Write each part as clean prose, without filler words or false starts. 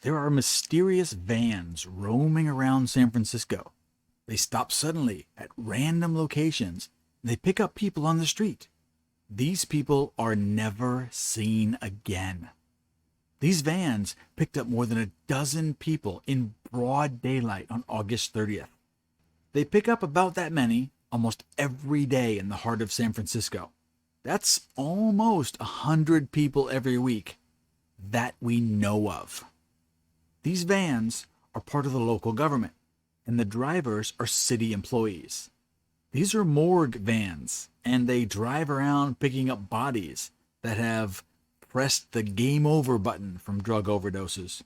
There are mysterious vans roaming around San Francisco. They stop suddenly at random locations and they pick up people on the street. These people are never seen again. These vans picked up more than a dozen people in broad daylight on August 30th. They pick up about that many almost every day in the heart of San Francisco. That's almost 100 people every week that we know of. These vans are part of the local government, and the drivers are city employees. These are morgue vans, and they drive around picking up bodies that have pressed the game over button from drug overdoses.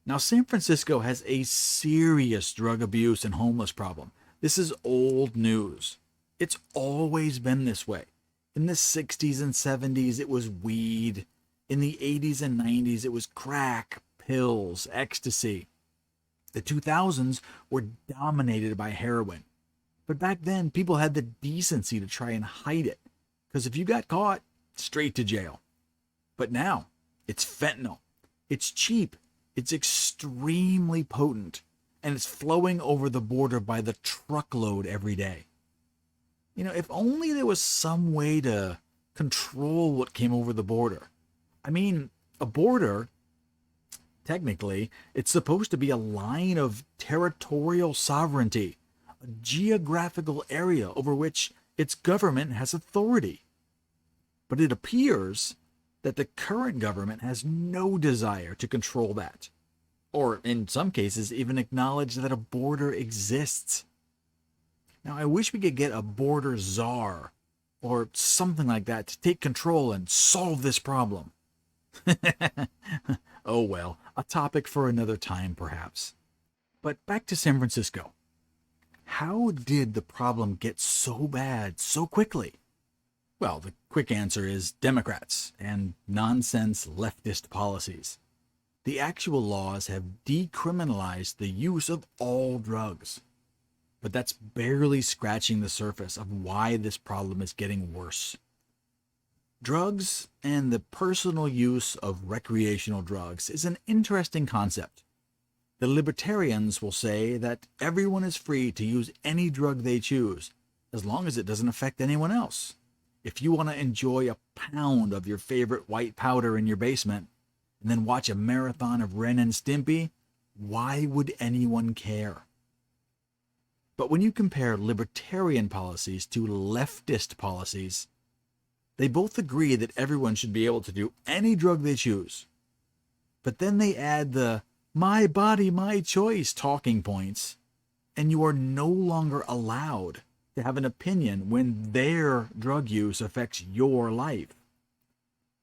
Now, San Francisco has a serious drug abuse and homeless problem. This is old news. It's always been this way. In the 60s and 70s, it was weed. In the 80s and 90s, it was crack, pills, ecstasy. The 2000s were dominated by heroin. But back then, people had the decency to try and hide it, because if you got caught, straight to jail. But now, it's fentanyl. It's cheap. It's extremely potent. And it's flowing over the border by the truckload every day. You know, if only there was some way to control what came over the border. I mean, a border, technically, it's supposed to be a line of territorial sovereignty, a geographical area over which its government has authority. But it appears that the current government has no desire to control that, or in some cases even acknowledge that a border exists. Now, I wish we could get a border czar or something like that to take control and solve this problem. Oh well, a topic for another time perhaps. But back to San Francisco. How did the problem get so bad so quickly? Well, the quick answer is Democrats and nonsense leftist policies. The actual laws have decriminalized the use of all drugs. But that's barely scratching the surface of why this problem is getting worse. Drugs and the personal use of recreational drugs is an interesting concept. The libertarians will say that everyone is free to use any drug they choose, as long as it doesn't affect anyone else. If you want to enjoy a pound of your favorite white powder in your basement, and then watch a marathon of Ren and Stimpy, why would anyone care? But when you compare libertarian policies to leftist policies, they both agree that everyone should be able to do any drug they choose. But then they add the "my body, my choice" talking points, and you are no longer allowed to have an opinion when their drug use affects your life.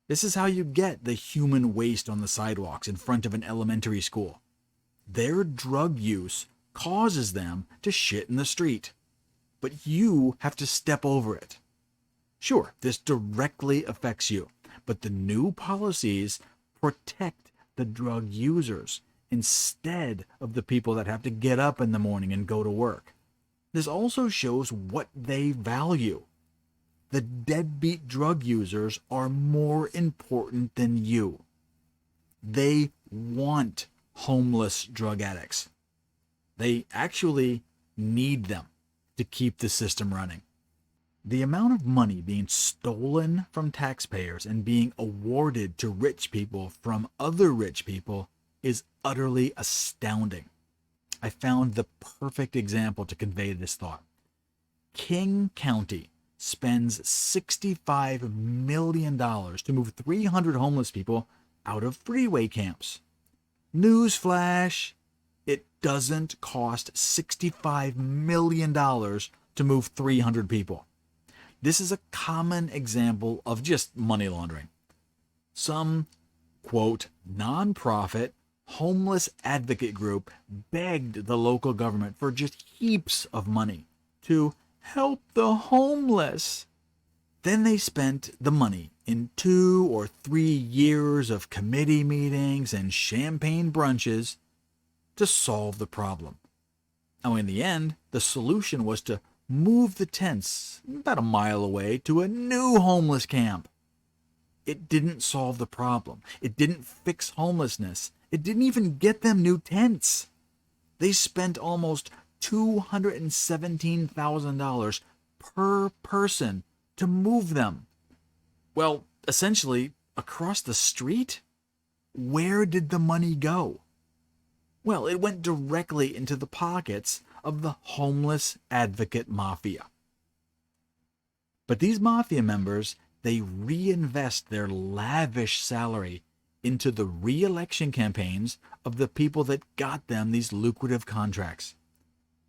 This is how you get the human waste on the sidewalks in front of an elementary school. Their drug use causes them to shit in the street, but you have to step over it. Sure, this directly affects you, but the new policies protect the drug users instead of the people that have to get up in the morning and go to work. This also shows what they value. The deadbeat drug users are more important than you. They want homeless drug addicts. They actually need them to keep the system running. The amount of money being stolen from taxpayers and being awarded to rich people from other rich people is utterly astounding. I found the perfect example to convey this thought. King County spends $65 million to move 300 homeless people out of freeway camps. Newsflash, it doesn't cost $65 million to move 300 people. This is a common example of just money laundering. Some, quote, nonprofit homeless advocate group begged the local government for just heaps of money to help the homeless. Then they spent the money in 2 or 3 years of committee meetings and champagne brunches to solve the problem. Now, in the end, the solution was to move the tents about a mile away to a new homeless camp. It didn't solve the problem. It didn't fix homelessness. It didn't even get them new tents. They spent almost $217,000 per person to move them. Well, essentially, across the street? Where did the money go? Well, it went directly into the pockets of the homeless advocate mafia. But these mafia members, they reinvest their lavish salary into the re-election campaigns of the people that got them these lucrative contracts.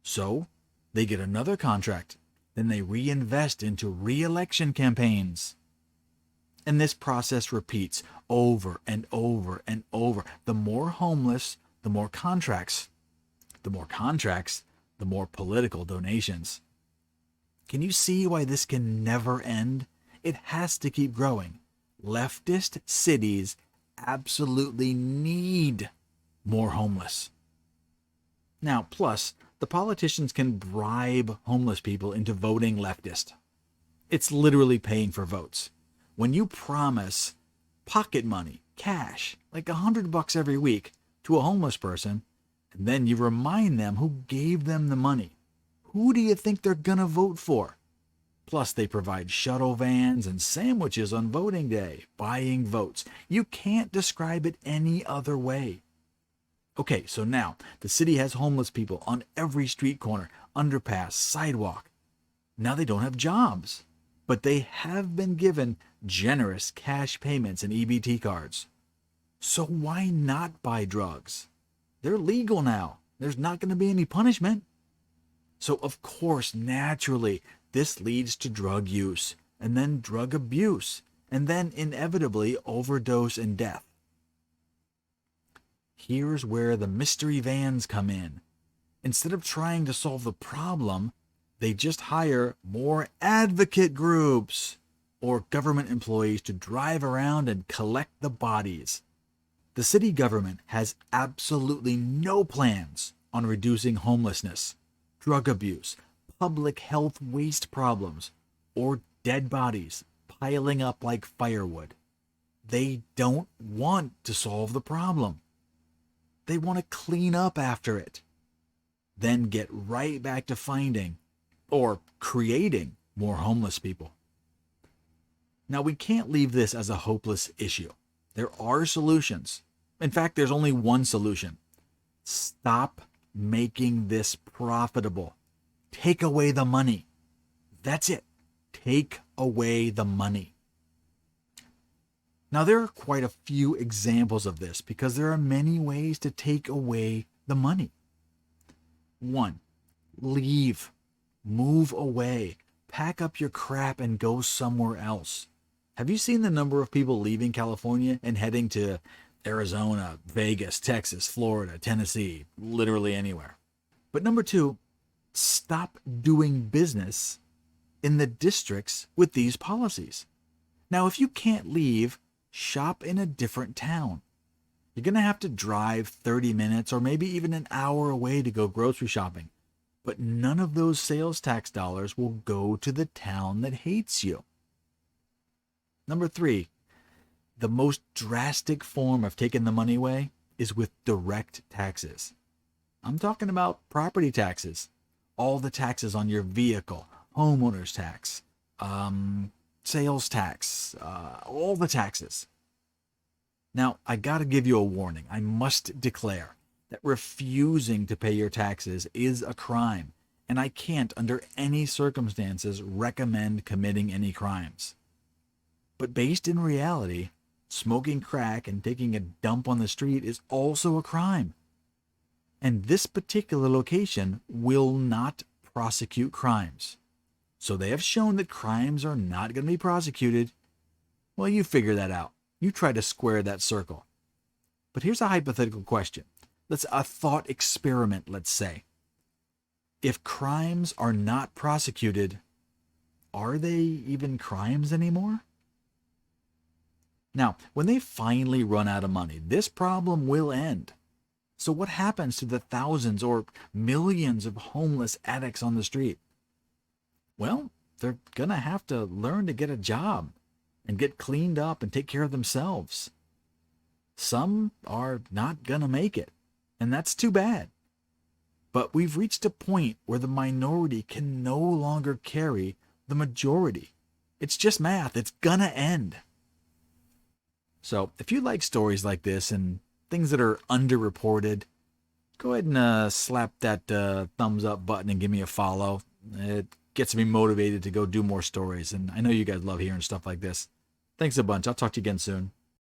So, they get another contract, then they reinvest into re-election campaigns. And this process repeats over and over and over. The more homeless, the more contracts. The more contracts, the more political donations. Can you see why this can never end? It has to keep growing. Leftist cities absolutely need more homeless. Now, plus, the politicians can bribe homeless people into voting leftist. It's literally paying for votes. When you promise pocket money, cash, like $100 every week to a homeless person, and then you remind them who gave them the money, who do you think they're going to vote for? Plus, they provide shuttle vans and sandwiches on voting day, buying votes. You can't describe it any other way. Okay, so now the city has homeless people on every street corner, underpass, sidewalk. Now they don't have jobs, but they have been given generous cash payments and EBT cards. So why not buy drugs? They're legal now. There's not going to be any punishment. So of course, naturally, this leads to drug use, and then drug abuse, and then inevitably overdose and death. Here's where the mystery vans come in. Instead of trying to solve the problem, they just hire more advocate groups or government employees to drive around and collect the bodies. The city government has absolutely no plans on reducing homelessness, drug abuse, public health waste problems, or dead bodies piling up like firewood. They don't want to solve the problem. They want to clean up after it, then get right back to finding or creating more homeless people. Now, we can't leave this as a hopeless issue. There are solutions. In fact, there's only one solution. Stop making this profitable. Take away the money. That's it. Take away the money. Now, there are quite a few examples of this because there are many ways to take away the money. 1. Leave. Move away. Pack up your crap and go somewhere else. Have you seen the number of people leaving California and heading to Arizona, Vegas, Texas, Florida, Tennessee, literally anywhere? But number 2, stop doing business in the districts with these policies. Now, if you can't leave, shop in a different town. You're going to have to drive 30 minutes or maybe even an hour away to go grocery shopping. But none of those sales tax dollars will go to the town that hates you. Number 3, the most drastic form of taking the money away is with direct taxes. I'm talking about property taxes, all the taxes on your vehicle, homeowner's tax, sales tax, all the taxes. Now, I got to give you a warning. I must declare that refusing to pay your taxes is a crime, and I can't, under any circumstances, recommend committing any crimes. But based in reality, smoking crack and taking a dump on the street is also a crime. And this particular location will not prosecute crimes. So they have shown that crimes are not going to be prosecuted. Well, you figure that out. You try to square that circle. But here's a hypothetical question. A thought experiment, let's say. If crimes are not prosecuted, are they even crimes anymore? Now, when they finally run out of money, this problem will end. So what happens to the thousands or millions of homeless addicts on the street? Well, they're going to have to learn to get a job and get cleaned up and take care of themselves. Some are not gonna make it, and that's too bad. But we've reached a point where the minority can no longer carry the majority. It's just math. It's gonna end. So if you like stories like this and things that are underreported, go ahead and slap that thumbs up button and give me a follow. It gets me motivated to go do more stories, and I know you guys love hearing stuff like this. Thanks a bunch. I'll talk to you again soon.